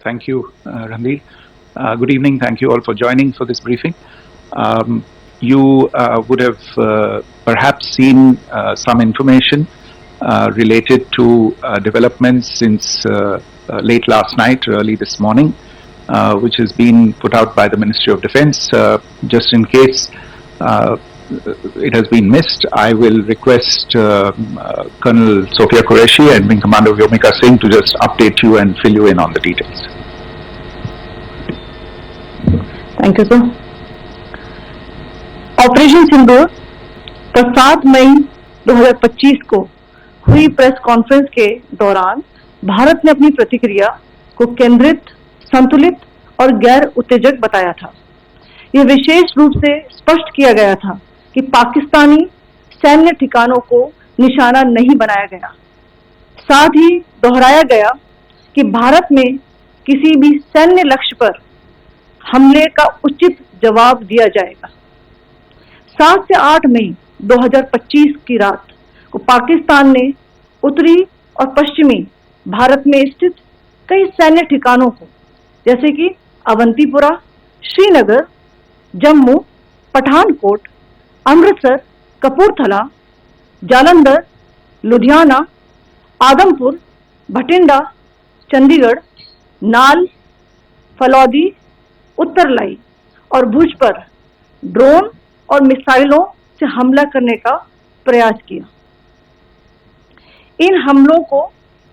Thank you, Ranveer. Good evening. Thank you all for joining for this briefing. You would have perhaps seen some information related to developments since late last night, early this morning, which has been put out by the Ministry of Defence. Just in case it has been missed, I will request Colonel Sophia Qureshi and Wing Commander Vyomika Singh to just update you and fill you in on the details. Thank you, sir. Operation Sindoor पर 7 मई 2025 को हुई press conference के दौरान भारत ने अपनी प्रतिक्रिया को केंद्रित, संतुलित और गैर उत्तेजक बताया था। यह विशेष रूप से स्पष्ट किया गया था कि पाकिस्तानी सैन्य ठिकानों को निशाना नहीं बनाया गया। साथ ही दोहराया गया कि भारत में किसी भी सैन्य लक्ष्य पर हमले का उचित जवाब दिया जाएगा। 7 से 8 मई 2025 की रात को पाकिस्तान ने उत्तरी और पश्चिमी भारत में स्थित कई सैन्य ठिकानों को, जैसे कि अवंतीपुरा, श्रीनगर, जम्मू, पठानकोट, अमृतसर, कपूरथला, जालंधर, लुधियाना, आदमपुर, भटिंडा, चंडीगढ़, नाल, फलौदी, उत्तरलाई और भुज पर ड्रोन और मिसाइलों से हमला करने का प्रयास किया। इन हमलों को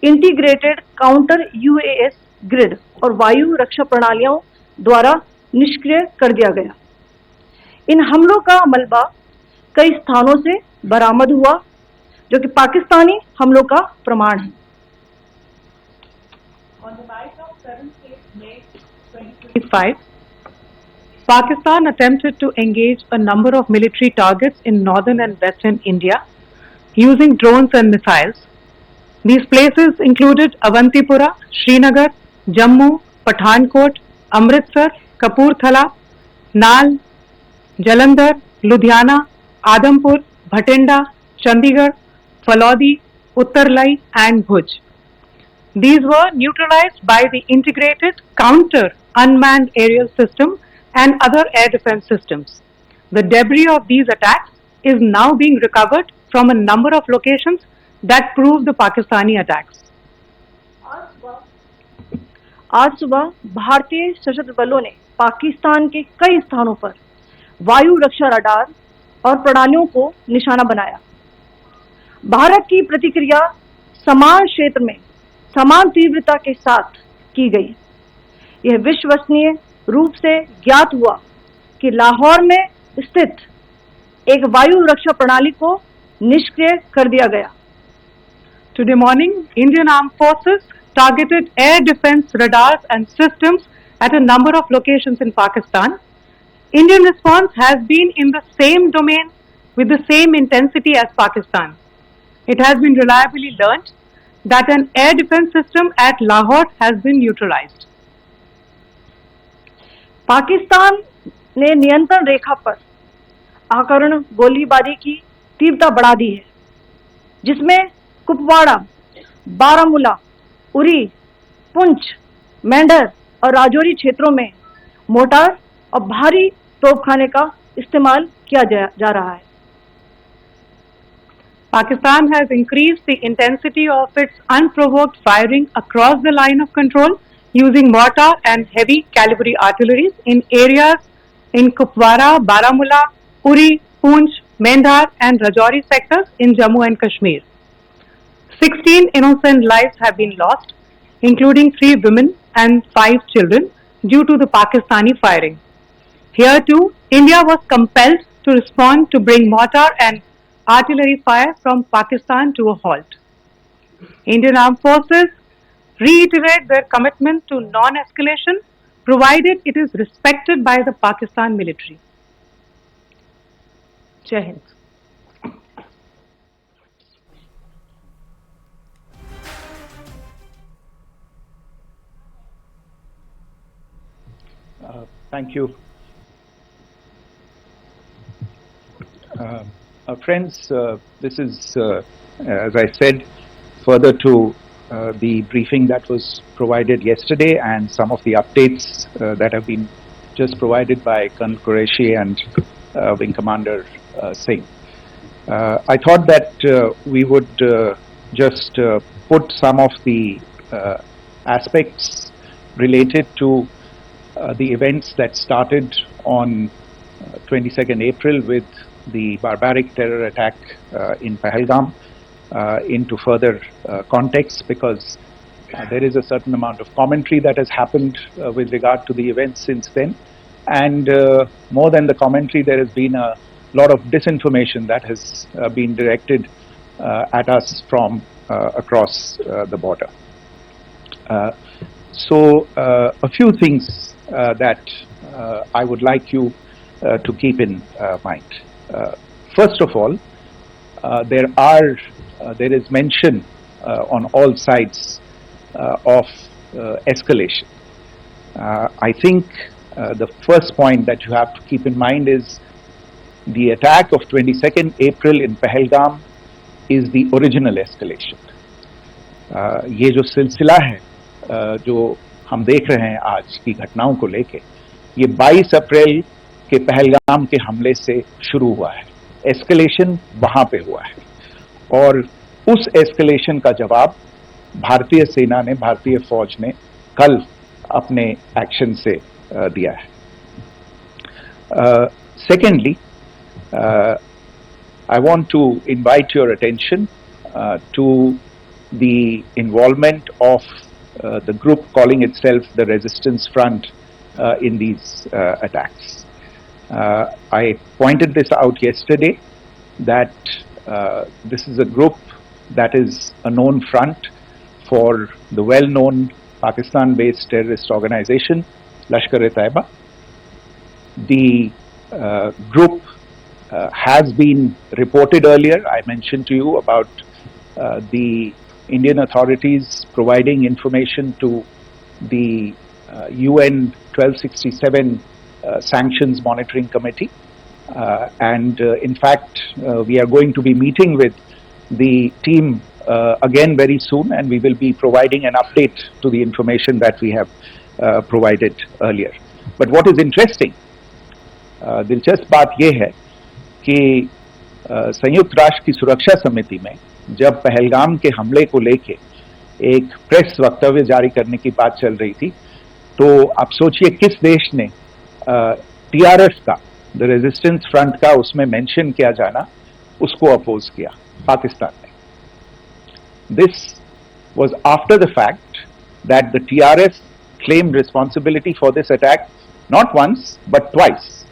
इंटीग्रेटेड काउंटर यूएएस ग्रिड और वायु रक्षा प्रणालियों द्वारा निष्क्रिय कर दिया गया। इन हमलों का मलबा कई स्थानों से बरामद हुआ, जो कि पाकिस्तानी हमलों का प्रमाण है। On the night of 7th May 2025, Pakistan attempted to engage a number of military targets in northern and western India using drones and missiles. These places included Avantipura, Srinagar, Jammu, Pathankot, Amritsar, Kapurthala, Nal, Jalandhar, Ludhiana, Adampur, Bhatinda, Chandigarh, Falodi, Uttarlai and Bhuj. These were neutralized by the integrated counter unmanned aerial system and other air defense systems. The debris of these attacks is now being recovered from a number of locations that prove the Pakistani attacks. आज सुबह भारतीय सशस्त्र बलों ने पाकिस्तान के कई स्थानों पर वायु रक्षा रडार और प्रणालियों को निशाना बनाया। भारत की प्रतिक्रिया समान क्षेत्र में समान तीव्रता के साथ की गई। यह विश्वसनीय रूप से ज्ञात हुआ कि लाहौर में स्थित एक वायु रक्षा प्रणाली को निष्क्रिय कर दिया गया। Today morning, Indian Armed Forces targeted air defense radars and systems at a number of locations in Pakistan. Indian response has been in the same domain with the same intensity as Pakistan. It has been reliably learnt that an air defense system at Lahore has been neutralized. Pakistan ने नियंत्रण रेखा पर आकरण गोलीबारी की तीव्रता बढ़ा दी है, जिसमें कुपवाड़ा, बारामूला, उरी, पुंछ, मेंढर और राजौरी क्षेत्रों में मोर्टार और भारी तोपखाने का इस्तेमाल किया जा रहा है। Pakistan has increased the intensity of its unprovoked firing across the line of control using mortar and heavy calibre artilleries in areas in Kupwara, Baramulla, Uri, Poonch, Mendhar and Rajouri sectors in Jammu and Kashmir. 16 innocent lives have been lost, including 3 women and 5 children, due to the Pakistani firing. Here too, India was compelled to respond to bring mortar and artillery fire from Pakistan to a halt. Indian Armed Forces reiterate their commitment to non-escalation, provided it is respected by the Pakistan military. Jai Hind. Thank you. Friends, this is, as I said, further to the briefing that was provided yesterday and some of the updates that have been just provided by Colonel Qureshi and Wing Commander Singh. I thought that we would just put some of the aspects related to the events that started on 22nd April with the barbaric terror attack in Pahalgam into further context, because there is a certain amount of commentary that has happened with regard to the events since then, and more than the commentary, there has been a lot of disinformation that has been directed at us from across the border. So a few things that I would like you to keep in mind. First of all, there is mention on all sides of escalation. I think the first point that you have to keep in mind is the attack of 22nd April in Pahalgam is the original escalation. ये जो सिलसिला है जो हम देख रहे हैं आज की घटनाओं को लेके, ये 22 अप्रैल के पहलगाम के हमले से शुरू हुआ है. एस्केलेशन वहां पे हुआ है और उस एस्केलेशन का जवाब भारतीय सेना ने, भारतीय फौज ने कल अपने एक्शन से दिया है. Secondly, I want to invite your attention to the involvement of the group calling itself the Resistance Front in these attacks. I pointed this out yesterday that this is a group that is a known front for the well-known Pakistan-based terrorist organization Lashkar-e-Taiba. The group has been reported earlier. I mentioned to you about the Indian authorities providing information to the UN 1267 Sanctions Monitoring Committee. And in fact, we are going to be meeting with the team again very soon, and we will be providing an update to the information that we have provided earlier. But what is interesting, दिलचस्प बात यह है कि संयुक्त राष्ट्र की सुरक्षा समिति में जब पहलगाम के हमले को लेके एक प्रेस वक्तव्य जारी करने की बात चल रही थी, तो आप सोचिए किस देश ने टीआरएस का, द रेजिस्टेंस फ्रंट का उसमें मेंशन किया जाना, उसको अपोज किया. पाकिस्तान ने. This was after the fact that the TRS claimed responsibility for this attack not once but twice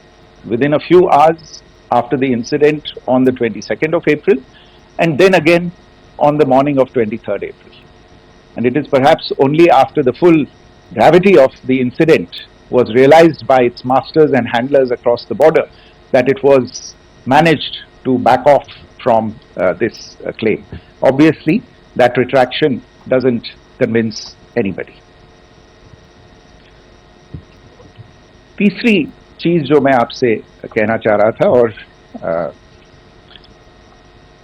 within a few hours after the incident on the 22nd of April, and then again on the morning of 23rd April. And it is perhaps only after the full gravity of the incident was realized by its masters and handlers across the border that it was managed to back off from this claim. Obviously, that retraction doesn't convince anybody. तीसरी चीज जो मैं आपसे कहना चाह रहा था, और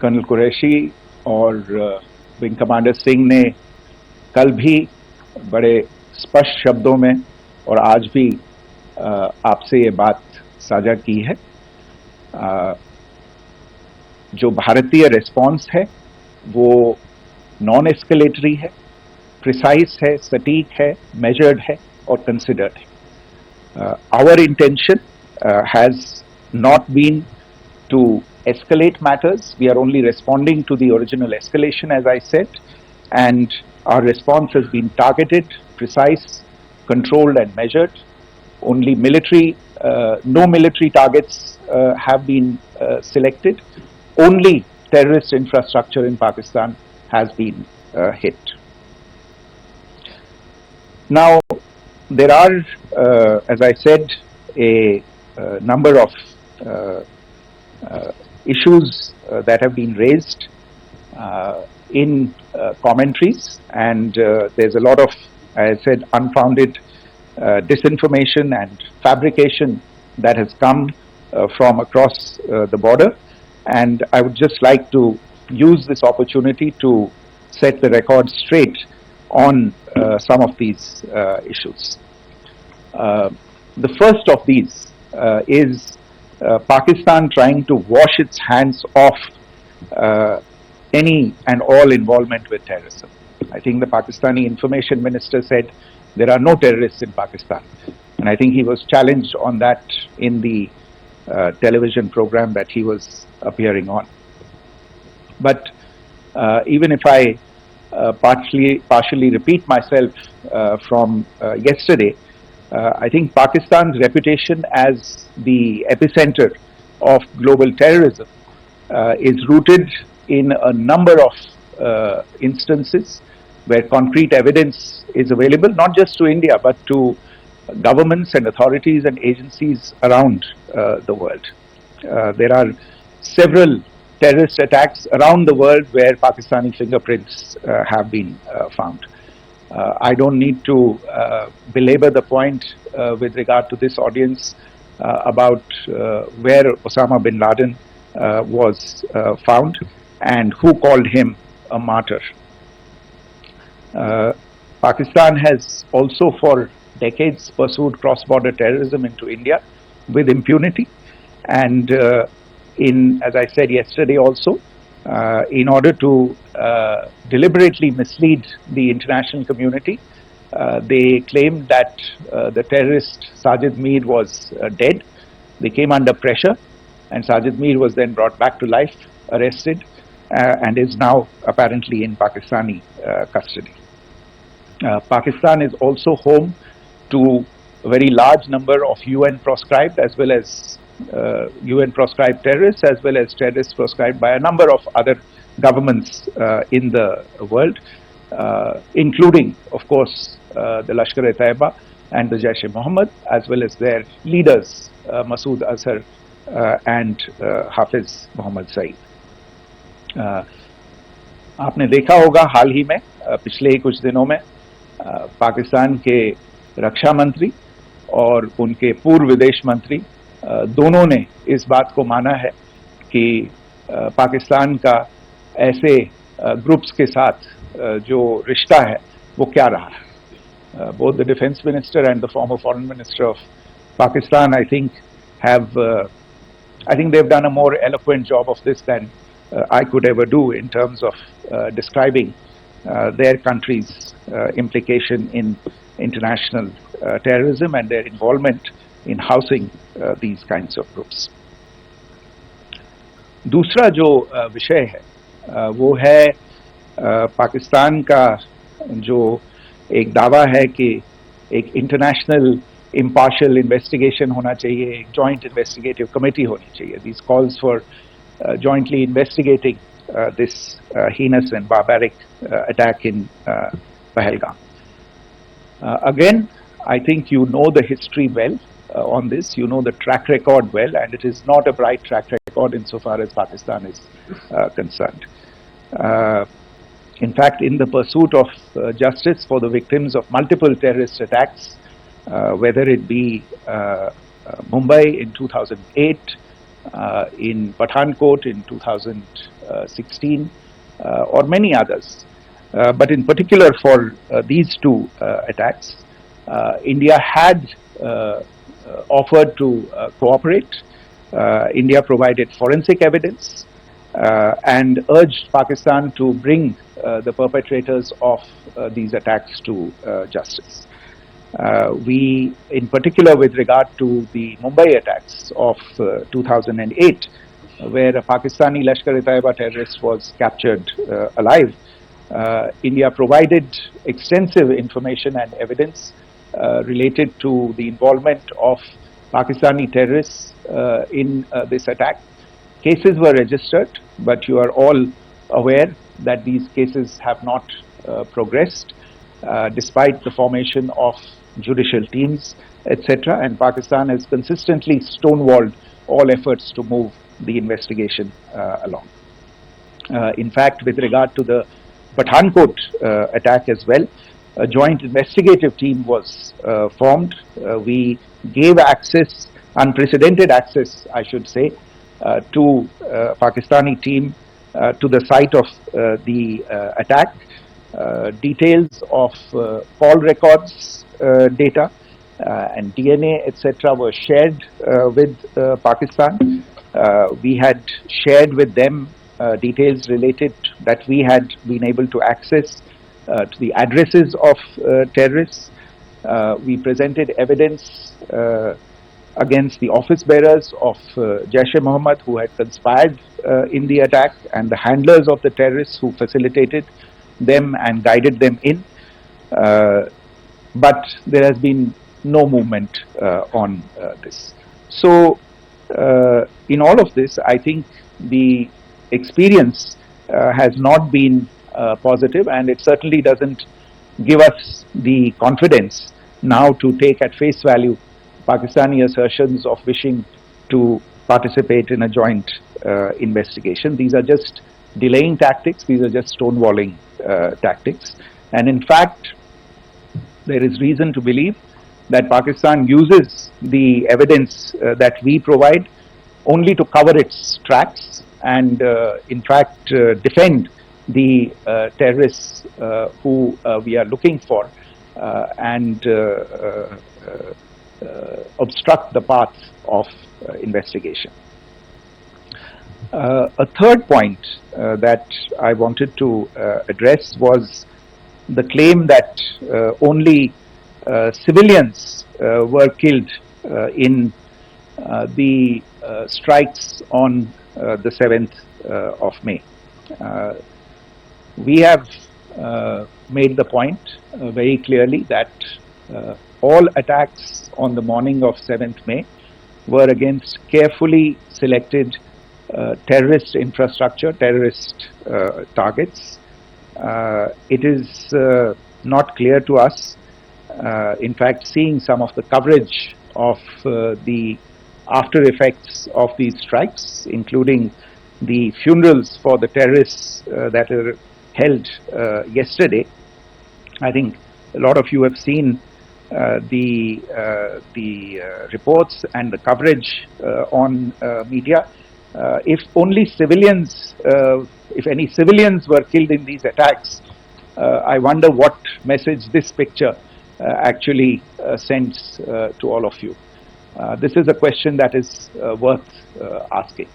कर्नल कुरैशी और विंग कमांडर सिंह ने कल भी बड़े स्पष्ट शब्दों में और आज भी आपसे ये बात साझा की है. जो भारतीय रिस्पॉन्स है वो नॉन एस्केलेटरी है, प्रिसाइज है, सटीक है, मेजर्ड है और कंसिडर्ड है. Our intention has not been to escalate matters. We are only responding to the original escalation, as I said, and our response has been targeted, precise, controlled and measured. Only no military targets have been selected. Only terrorist infrastructure in Pakistan has been hit. Now, there are, as I said, a number of issues that have been raised in commentaries, and there's a lot of, as I said, unfounded disinformation and fabrication that has come from across the border. And I would just like to use this opportunity to set the record straight on some of these issues. The first of these is Pakistan trying to wash its hands off any and all involvement with terrorism. I think the Pakistani information minister said there are no terrorists in Pakistan, and I think he was challenged on that in the television program that he was appearing on. But even if I partially repeat myself from yesterday, I think Pakistan's reputation as the epicenter of global terrorism is rooted in a number of instances where concrete evidence is available, not just to India, but to governments and authorities and agencies around the world. There are several terrorist attacks around the world where Pakistani fingerprints have been found. I don't need to belabor the point with regard to this audience about where Osama bin Laden was found and who called him a martyr. Pakistan has also for decades pursued cross-border terrorism into India with impunity, and as I said yesterday also, in order to deliberately mislead the international community, they claimed that the terrorist Sajid Mir was dead. They came under pressure, and Sajid Mir was then brought back to life, arrested, and is now apparently in Pakistani custody. Pakistan is also home to a very large number of UN proscribed as well as UN proscribed terrorists, as well as terrorists proscribed by a number of other governments in the world, including, of course, the Lashkar-e-Taiba and the Jaish-e-Mohammed, as well as their leaders, Masood Azhar and Hafiz Mohammed Saeed. आपने देखा होगा हाल ही में पिछले ही कुछ दिनों में पाकिस्तान के रक्षा मंत्री और उनके पूर्व विदेश मंत्री दोनों ने इस बात को माना है कि पाकिस्तान का ऐसे ग्रुप्स के साथ जो रिश्ता है वो क्या रहा है. Both the defense minister and the former foreign minister of Pakistan, I think they've done a more eloquent job of this than I could ever do in terms of describing their country's implication in international terrorism and their involvement in housing these kinds of groups. दूसरा जो विषय है वो है पाकिस्तान का जो एक दावा है कि एक इंटरनेशनल impartial investigation होना चाहिए, एक joint investigative committee होनी चाहिए. These calls for jointly investigating this heinous and barbaric attack in Pahalgam. Again, I think you know the history well on this, you know the track record well, and it is not a bright track record insofar as Pakistan is concerned. In fact, in the pursuit of justice for the victims of multiple terrorist attacks, whether it be Mumbai in 2008, in Pathankot in 2016, or many others. But in particular for these two attacks, India had offered to cooperate. India provided forensic evidence and urged Pakistan to bring the perpetrators of these attacks to justice. We, in particular with regard to the Mumbai attacks of 2008, where a Pakistani Lashkar-e-Taiba terrorist was captured alive, India provided extensive information and evidence related to the involvement of Pakistani terrorists in this attack. Cases were registered, but you are all aware that these cases have not progressed despite the formation of judicial teams, etc. And Pakistan has consistently stonewalled all efforts to move the investigation along. In fact, with regard to the Pathankot attack as well, a joint investigative team was formed. We gave access, unprecedented access, I should say, to Pakistani team to the site of the attack. Details of call records data and DNA, etc., were shared with Pakistan. We had shared with them details related that we had been able to access to the addresses of terrorists. We presented evidence against the office bearers of Jaish-e-Mohammed who had conspired in the attack, and the handlers of the terrorists who facilitated them and guided them in. But there has been no movement on this. So, in all of this, I think the experience has not been positive, and it certainly doesn't give us the confidence now to take at face value Pakistani assertions of wishing to participate in a joint investigation. These are just delaying tactics, these are just stonewalling tactics. And in fact, there is reason to believe that Pakistan uses the evidence that we provide only to cover its tracks and in fact defend the terrorists who we are looking for and obstruct the path of investigation. A third point that I wanted to address was the claim that only civilians were killed in the strikes on the 7th of May. We have made the point very clearly that all attacks on the morning of 7th May were against carefully selected terrorist infrastructure, terrorist targets. It is not clear to us, in fact, seeing some of the coverage of the after effects of these strikes, including the funerals for the terrorists that were held yesterday. I think a lot of you have seen the reports and the coverage on media. If only civilians, if any civilians were killed in these attacks, I wonder what message this picture actually sends to all of you. This is a question that is worth asking.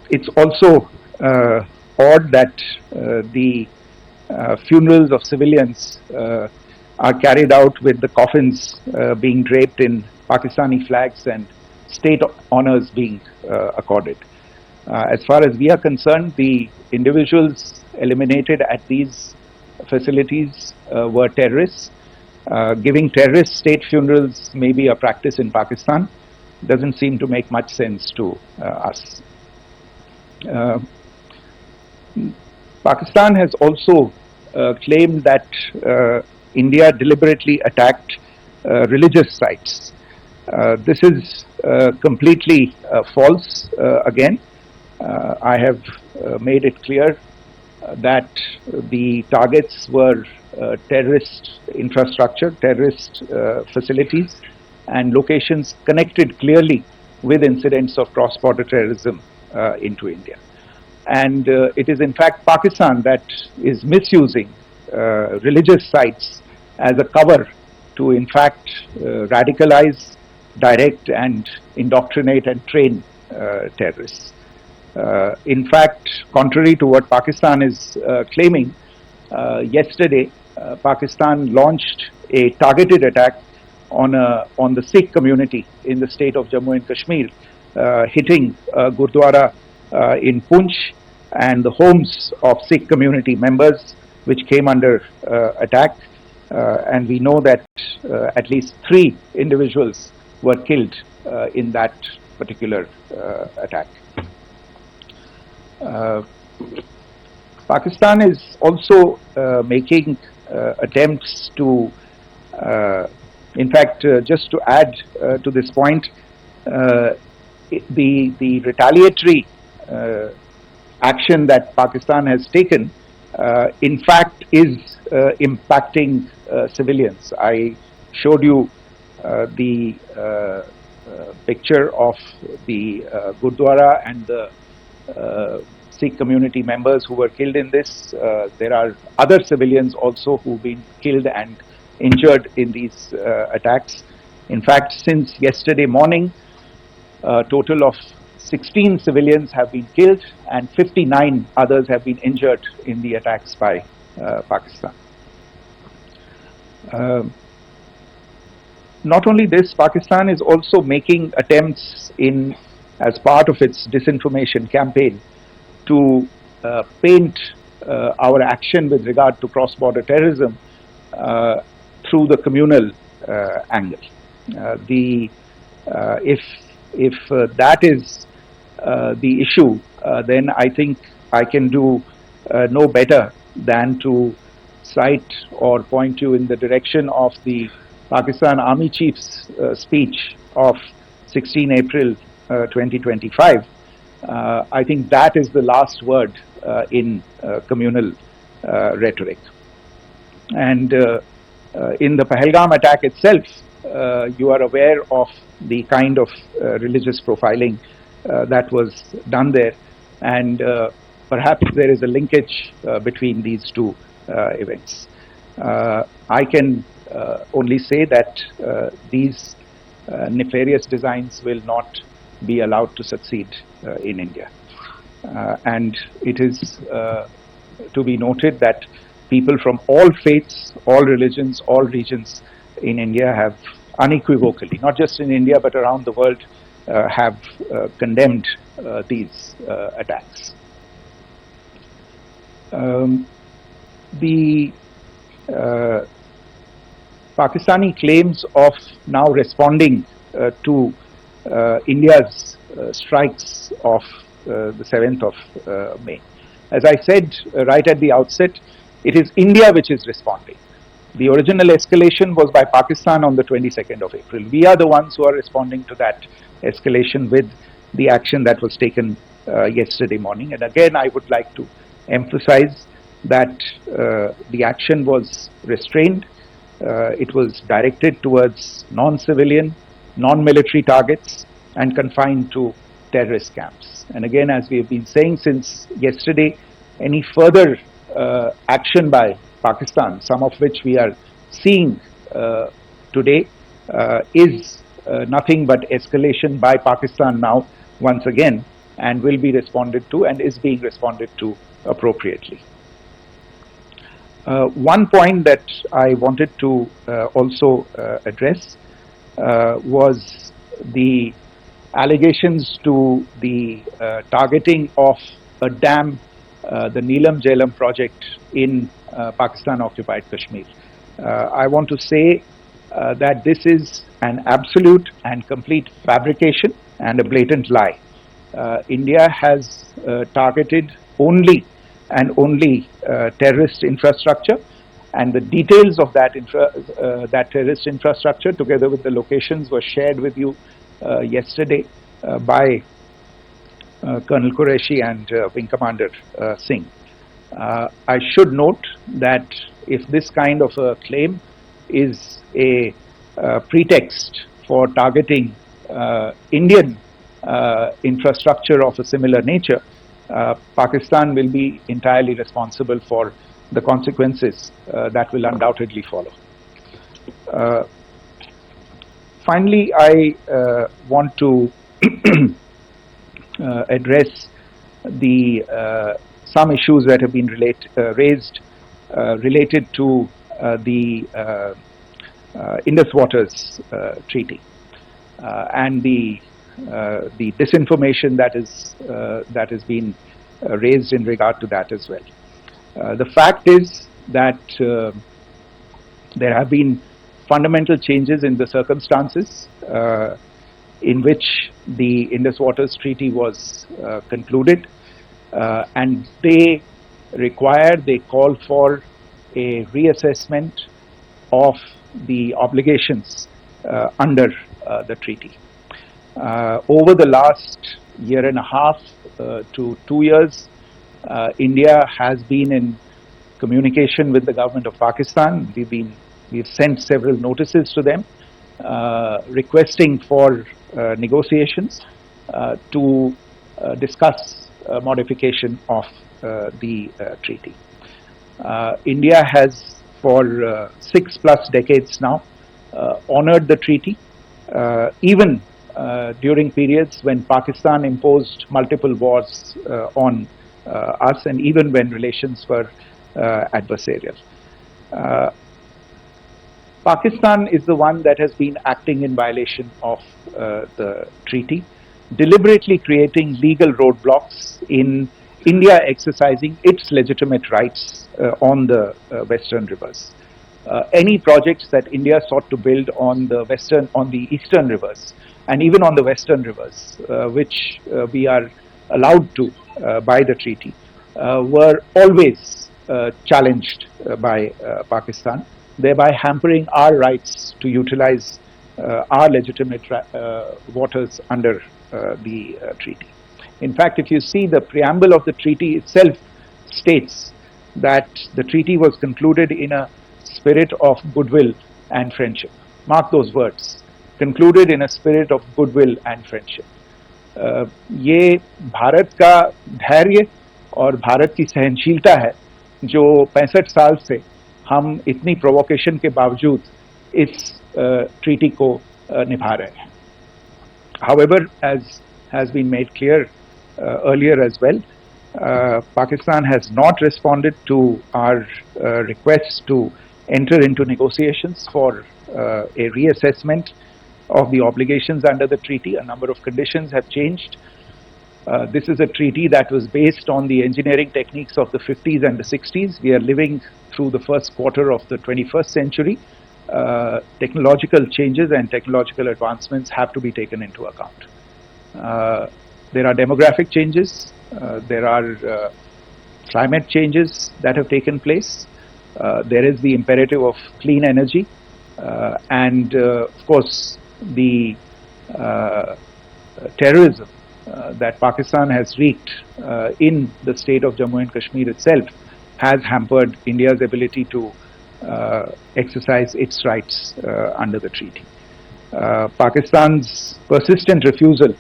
It's also odd that the funerals of civilians are carried out with the coffins being draped in Pakistani flags and state honors being accorded. As far as we are concerned, the individuals eliminated at these facilities were terrorists. Giving terrorist state funerals may be a practice in Pakistan. Doesn't seem to make much sense to us. Pakistan has also claimed that India deliberately attacked religious sites. This is completely false again. I have made it clear that the targets were terrorist infrastructure, terrorist facilities, and locations connected clearly with incidents of cross-border terrorism into India. And it is in fact Pakistan that is misusing religious sites as a cover to in fact radicalize, direct and indoctrinate and train terrorists. In fact, contrary to what Pakistan is claiming, yesterday Pakistan launched a targeted attack on the Sikh community in the state of Jammu and Kashmir, hitting Gurdwara in Poonch and the homes of Sikh community members which came under attack, and we know that at least 3 individuals were killed in that particular attack. Pakistan is also making attempts to, in fact, just to add to this point, the retaliatory action that Pakistan has taken, in fact, is impacting civilians. I showed you the picture of the Gurdwara and the Sikh community members who were killed in this. There are other civilians also who've been killed and injured in these attacks. In fact, since yesterday morning, a total of 16 civilians have been killed and 59 others have been injured in the attacks by Pakistan. Not only this, Pakistan is also making attempts as part of its disinformation campaign to paint our action with regard to cross-border terrorism through the communal angle. If that is the issue, then I think I can do no better than to cite or point you in the direction of the Pakistan Army Chief's speech of 16 April 2025. I think that is the last word in communal rhetoric. And in the Pahalgam attack itself, you are aware of the kind of religious profiling that was done there, and perhaps there is a linkage between these two events. I can only say that these nefarious designs will not be allowed to succeed in India. And it is to be noted that people from all faiths, all religions, all regions in India have unequivocally, not just in India but around the world, have condemned these attacks. The Pakistani claims of now responding to India's strikes of the 7th of May. As I said right at the outset, it is India which is responding. The original escalation was by Pakistan on the 22nd of April. We are the ones who are responding to that escalation with the action that was taken yesterday morning. And again, I would like to emphasize that the action was restrained. It was directed towards non-civilian, non-military targets and confined to terrorist camps. And again, as we have been saying since yesterday, any further action by Pakistan, some of which we are seeing today, is nothing but escalation by Pakistan now once again, and will be responded to and is being responded to appropriately. One point that I wanted to also address was the allegations to the targeting of a dam, the Neelam Jhelum project in Pakistan-occupied Kashmir. I want to say that this is an absolute and complete fabrication and a blatant lie. India has targeted only and only terrorist infrastructure, and the details of that terrorist infrastructure, together with the locations, were shared with you yesterday by Colonel Qureshi and Wing Commander Singh. I should note that if this kind of a claim is a pretext for targeting Indian infrastructure of a similar nature, Pakistan will be entirely responsible for the consequences that will undoubtedly follow. Finally, I want to address some issues that have been raised related to the Indus Waters Treaty and the disinformation that has been raised in regard to that as well. The fact is that there have been fundamental changes in the circumstances in which the Indus Waters Treaty was concluded, and they call for a reassessment of the obligations under the treaty. Over the last year and a half to 2 years, India has been in communication with the government of Pakistan. We've sent several notices to them requesting for negotiations to discuss modification of the treaty. India has for 6+ decades now honored the treaty, even during periods when Pakistan imposed multiple wars on us, and even when relations were adversarial. Pakistan is the one that has been acting in violation of the treaty, deliberately creating legal roadblocks in India exercising its legitimate rights on the western rivers. Any projects that India sought to build on the eastern rivers, and even on the western rivers, which we are allowed to by the treaty, were always challenged by Pakistan, thereby hampering our rights to utilize our legitimate waters under the treaty. In fact, if you see, the preamble of the treaty itself states that the treaty was concluded in a spirit of goodwill and friendship. Mark those words, concluded in a spirit of goodwill and friendship. ये भारत का धैर्य और भारत की सहनशीलता है जो 65 साल से हम इतनी प्रोवोकेशन के बावजूद इस ट्रीटी को निभा रहे हैं. However, as has been made clear earlier as well, Pakistan has not responded to our requests to enter into negotiations for a reassessment of the obligations under the treaty. A number of conditions have changed. This is a treaty that was based on the engineering techniques of the 50s and the 60s. We are living through the first quarter of the 21st century. Technological changes and technological advancements have to be taken into account. There are demographic changes, there are climate changes that have taken place, there is the imperative of clean energy, and of course the terrorism that Pakistan has wreaked in the state of Jammu and Kashmir itself has hampered India's ability to exercise its rights under the treaty. Pakistan's persistent refusal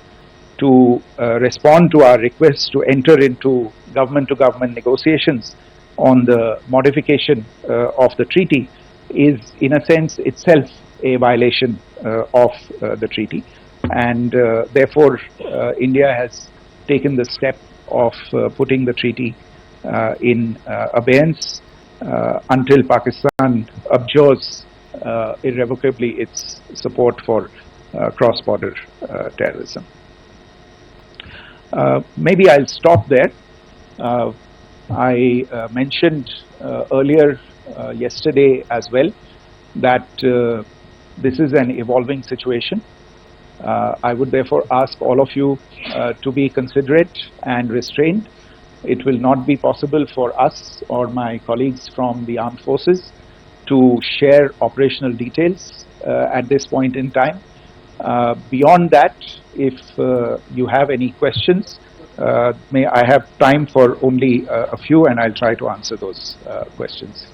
to respond to our requests to enter into government-to-government negotiations on the modification of the treaty is, in a sense, itself a violation of the treaty, and therefore India has taken the step of putting the treaty in abeyance until Pakistan abjures irrevocably its support for cross-border terrorism. Maybe I'll stop there. I mentioned earlier yesterday as well that this is an evolving situation. I would therefore ask all of you to be considerate and restrained. It will not be possible for us or my colleagues from the armed forces to share operational details at this point in time. Beyond that, if you have any questions, may I have time for only a few, and I'll try to answer those questions.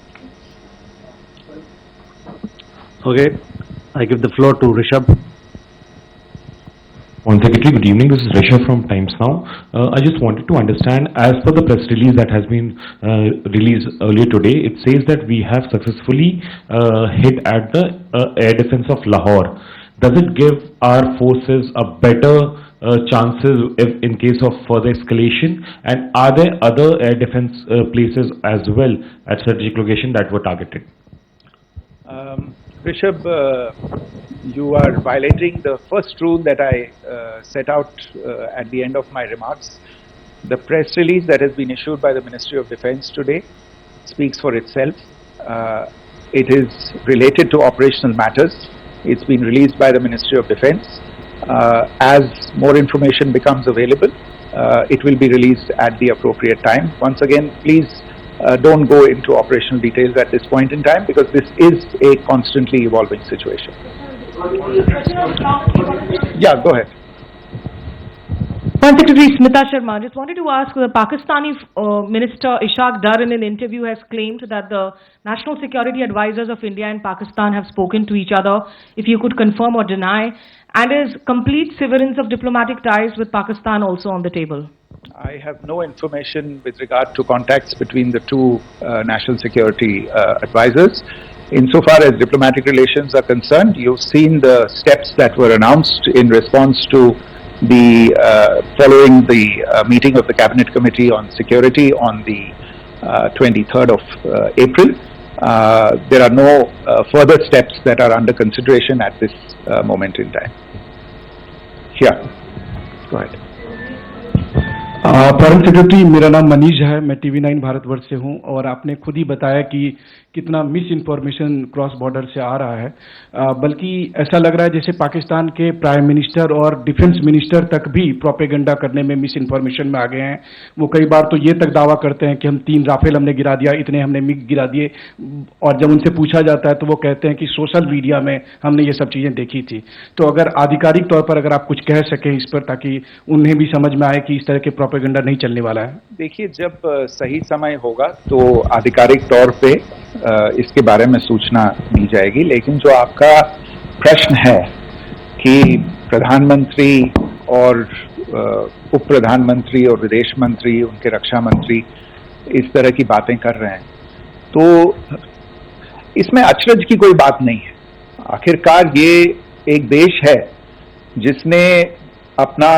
Okay, I give the floor to Rishabh. One Secretary, good evening. This is Rishabh from Times Now. I just wanted to understand, as per the press release that has been released earlier today, it says that we have successfully hit at the air defense of Lahore. Does it give our forces a better chances if in case of further escalation? And are there other air defense places as well at strategic location that were targeted? Rishabh, you are violating the first rule that I set out at the end of my remarks. The press release that has been issued by the Ministry of Defence today speaks for itself. It is related to operational matters. It's been released by the Ministry of Defence. As more information becomes available, it will be released at the appropriate time. Once again, please don't go into operational details at this point in time, because this is a constantly evolving situation. Yeah, go ahead. Foreign Secretary Smita Sharma, just wanted to ask, the Pakistani Minister Ishaq Dar in an interview has claimed that the national security advisors of India and Pakistan have spoken to each other. If you could confirm or deny, and is complete severance of diplomatic ties with Pakistan also on the table? I have no information with regard to contacts between the two national security advisors. Insofar as diplomatic relations are concerned, you've seen the steps that were announced in response to the following the meeting of the Cabinet Committee on Security on the 23rd of April. There are no further steps that are under consideration at this moment in time. Yeah, go ahead. Foreign secretary, मेरा नाम मनीष है, मैं TV9 Bharatvarsh से हूं और आपने खुद ही बताया कि कितना मिस इन्फॉर्मेशन क्रॉस बॉर्डर से आ रहा है, बल्कि ऐसा लग रहा है जैसे पाकिस्तान के प्राइम मिनिस्टर और डिफेंस मिनिस्टर तक भी प्रोपेगेंडा करने में मिस इन्फॉर्मेशन में आ गए हैं। वो कई बार तो ये तक दावा करते हैं कि हम 3 राफेल हमने गिरा दिया, इतने हमने मिग गिरा दिए, और जब उनसे पूछा जाता है तो वो कहते हैं कि सोशल मीडिया में हमने ये सब चीजें देखी थी। तो अगर आधिकारिक तौर पर अगर आप कुछ कह सकें इस पर, ताकि उन्हें भी समझ में आए कि इस तरह के प्रोपेगेंडा नहीं चलने वाला है। देखिए, जब सही समय होगा तो आधिकारिक तौर पे इसके बारे में सूचना दी जाएगी, लेकिन जो आपका प्रश्न है कि प्रधानमंत्री और उप प्रधानमंत्री और विदेश मंत्री, उनके रक्षा मंत्री इस तरह की बातें कर रहे हैं, तो इसमें अचरज की कोई बात नहीं है। आखिरकार ये एक देश है जिसने अपना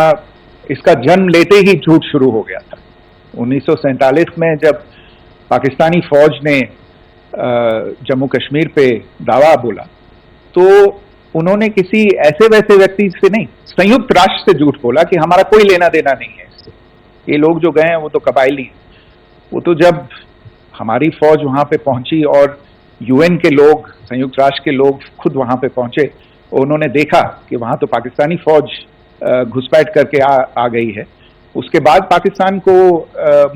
इसका जन्म लेते ही झूठ शुरू हो गया था। 1947 में जब पाकिस्तानी फौज ने जम्मू कश्मीर पे दावा बोला, तो उन्होंने किसी ऐसे वैसे व्यक्ति से नहीं, संयुक्त राष्ट्र से झूठ बोला कि हमारा कोई लेना देना नहीं है इससे, ये लोग जो गए हैं वो तो कबायली हैं। वो तो जब हमारी फौज वहां पे पहुंची और UN के लोग, संयुक्त राष्ट्र के लोग खुद वहां पे पहुंचे, उन्होंने देखा कि वहां तो पाकिस्तानी फौज घुसपैठ करके आ गई है, उसके बाद पाकिस्तान को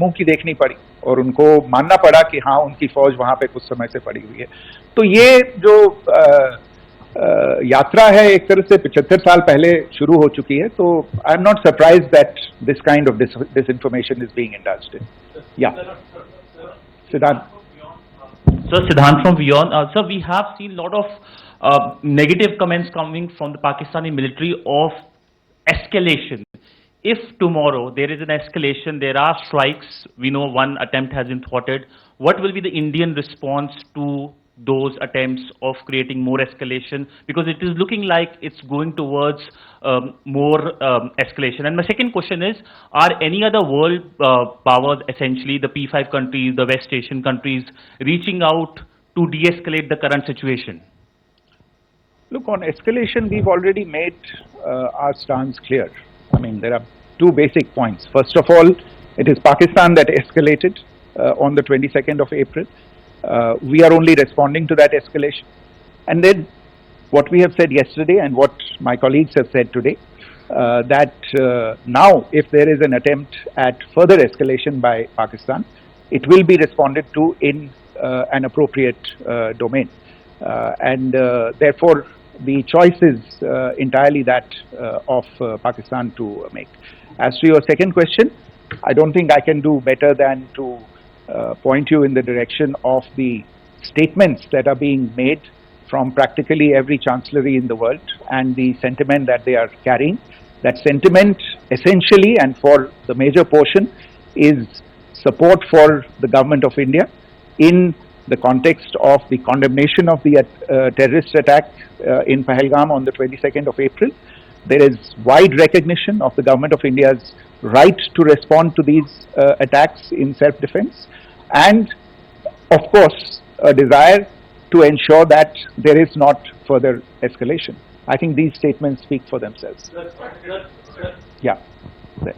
मुंह की देखनी पड़ी और उनको मानना पड़ा कि हाँ, उनकी फौज वहां पे कुछ समय से पड़ी हुई है। तो ये जो यात्रा है एक तरह से 75 साल पहले शुरू हो चुकी है, तो I am not surprised that this kind of disinformation is being indulged in. Yeah, Siddhant. So Siddhant from Beyond. Sir, we have seen a lot of negative comments coming from the Pakistani military of escalation. If tomorrow there is an escalation, there are strikes, we know one attempt has been thwarted, what will be the Indian response to those attempts of creating more escalation? Because it is looking like it's going towards more escalation. And my second question is, are any other world powers, essentially the P5 countries, the West Asian countries, reaching out to de-escalate the current situation? Look, on escalation, we've already made our stance clear. I mean, there are two basic points. First of all, it is Pakistan that escalated on the 22nd of April. We are only responding to that escalation. And then what we have said yesterday and what my colleagues have said today, that now if there is an attempt at further escalation by Pakistan, it will be responded to in an appropriate domain. And therefore, the choice is entirely that of Pakistan to make. As to your second question, I don't think I can do better than to point you in the direction of the statements that are being made from practically every chancellery in the world and the sentiment that they are carrying. That sentiment essentially and for the major portion is support for the government of India in the context of the condemnation of the terrorist attack in Pahalgam on the 22nd of April. There is wide recognition of the government of India's right to respond to these attacks in self-defense, and of course a desire to ensure that there is not further escalation. I think these statements speak for themselves. Yeah. There.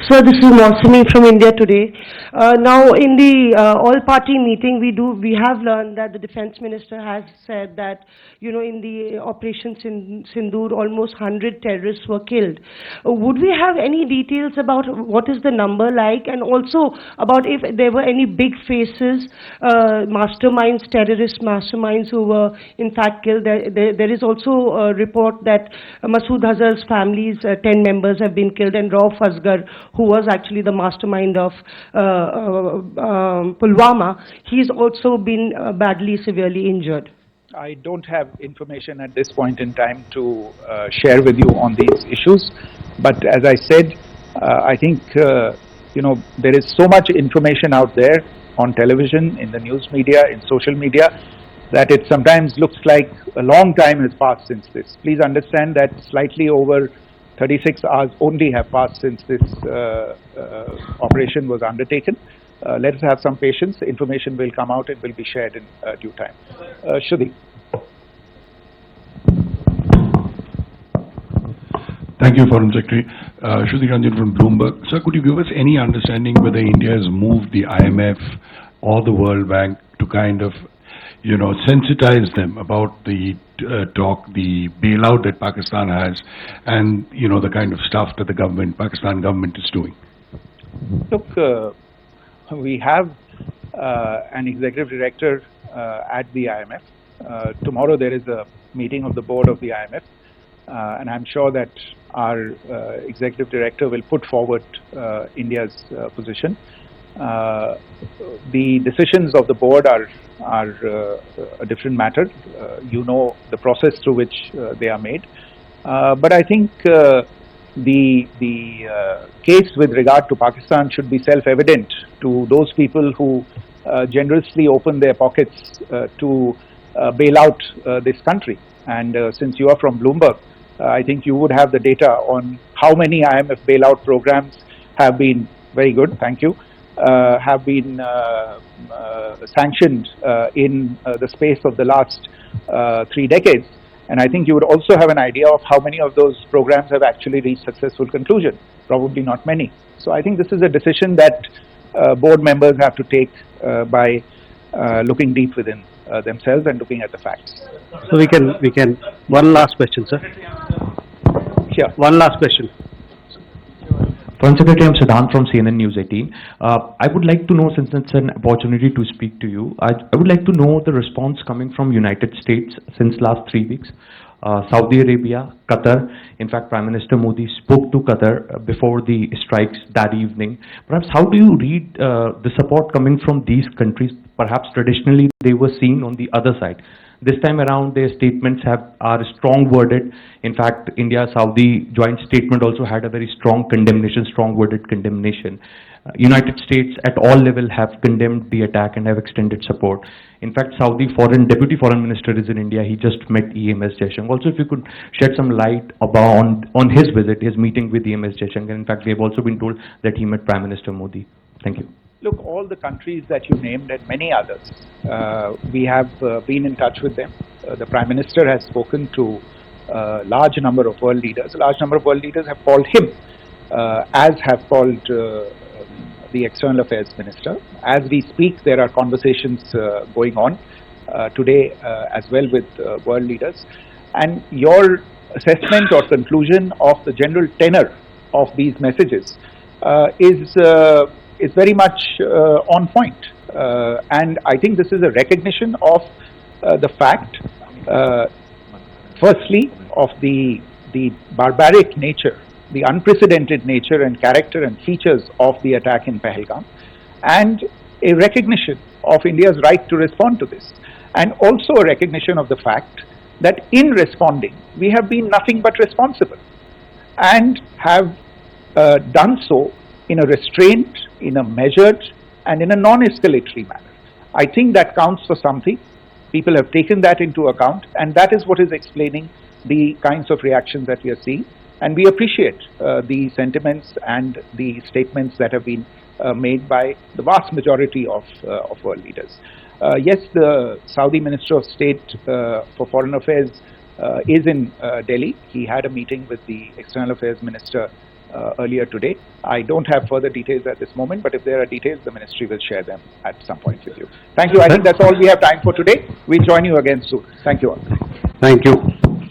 So this is Mosimi from India Today. Now in the all-party meeting we have learned that the defense minister has said that, you know, in the operations in Sindoor almost 100 terrorists were killed. Would we have any details about what is the number like, and also about if there were any big faces, masterminds, terrorist masterminds who were in fact killed? There is also a report that Masood Azhar's family's 10 members have been killed, and Rauf Asghar, who was actually the mastermind of Pulwama, he's also been badly, severely injured. I don't have information at this point in time to share with you on these issues, but as I said, I think, there is so much information out there on television, in the news media, in social media, that it sometimes looks like a long time has passed since this. Please understand that slightly over 36 hours only have passed since this operation was undertaken. Let us have some patience. Information will come out. It will be shared in due time. Shruti. Thank you, Foreign Secretary. Shruti Ranjan from Bloomberg. Sir, could you give us any understanding whether India has moved the IMF or the World Bank to kind of, sensitize them about the the bailout that Pakistan has, and the kind of stuff that the Pakistan government is doing? Look, we have an executive director at the IMF. Tomorrow there is a meeting of the board of the IMF, and I'm sure that our executive director will put forward India's position. The decisions of the board are a different matter. The process through which they are made. But I think the case with regard to Pakistan should be self-evident to those people who generously open their pockets to bail out this country. And since you are from Bloomberg, I think you would have the data on how many IMF bailout programs have been, very good, thank you, have been sanctioned in the space of the last 3 decades. And I think you would also have an idea of how many of those programs have actually reached successful conclusion. Probably not many. So I think this is a decision that board members have to take by looking deep within themselves and looking at the facts. So we can, one last question, sir. Sure. One last question. Foreign Secretary, I'm Siddhant from CNN News 18. I would like to know, since it's an opportunity to speak to you, I would like to know the response coming from United States since last 3 weeks. Saudi Arabia, Qatar. In fact, Prime Minister Modi spoke to Qatar before the strikes that evening. Perhaps how do you read the support coming from these countries? Perhaps traditionally they were seen on the other side. This time around, their statements are strong worded. In fact, India-Saudi joint statement also had a very strong condemnation, strong worded condemnation. United States at all level have condemned the attack and have extended support. In fact, Saudi Deputy Foreign Minister is in India. He just met EMS Jaishankar. Also, if you could shed some light on his visit, his meeting with EMS Jaishankar. In fact, we have also been told that he met Prime Minister Modi. Thank you. Look, all the countries that you named and many others, we have been in touch with them. The Prime Minister has spoken to a large number of world leaders. A large number of world leaders have called him, as have called the External Affairs Minister. As we speak, there are conversations going on today as well with world leaders. And your assessment or conclusion of the general tenor of these messages is very much on point. And I think this is a recognition of the fact, firstly, of the barbaric nature, the unprecedented nature and character and features of the attack in Pahalgam, and a recognition of India's right to respond to this. And also a recognition of the fact that in responding, we have been nothing but responsible and have done so in a restrained, in a measured, and in a non-escalatory manner. I think that counts for something. People have taken that into account, and that is what is explaining the kinds of reactions that we are seeing. And we appreciate the sentiments and the statements that have been made by the vast majority of world leaders. Yes, the Saudi Minister of State for Foreign Affairs is in Delhi. He had a meeting with the External Affairs Minister earlier today. I don't have further details at this moment, but if there are details, the ministry will share them at some point with you. Thank you. I think that's all we have time for today. We'll join you again soon. Thank you all. Thank you.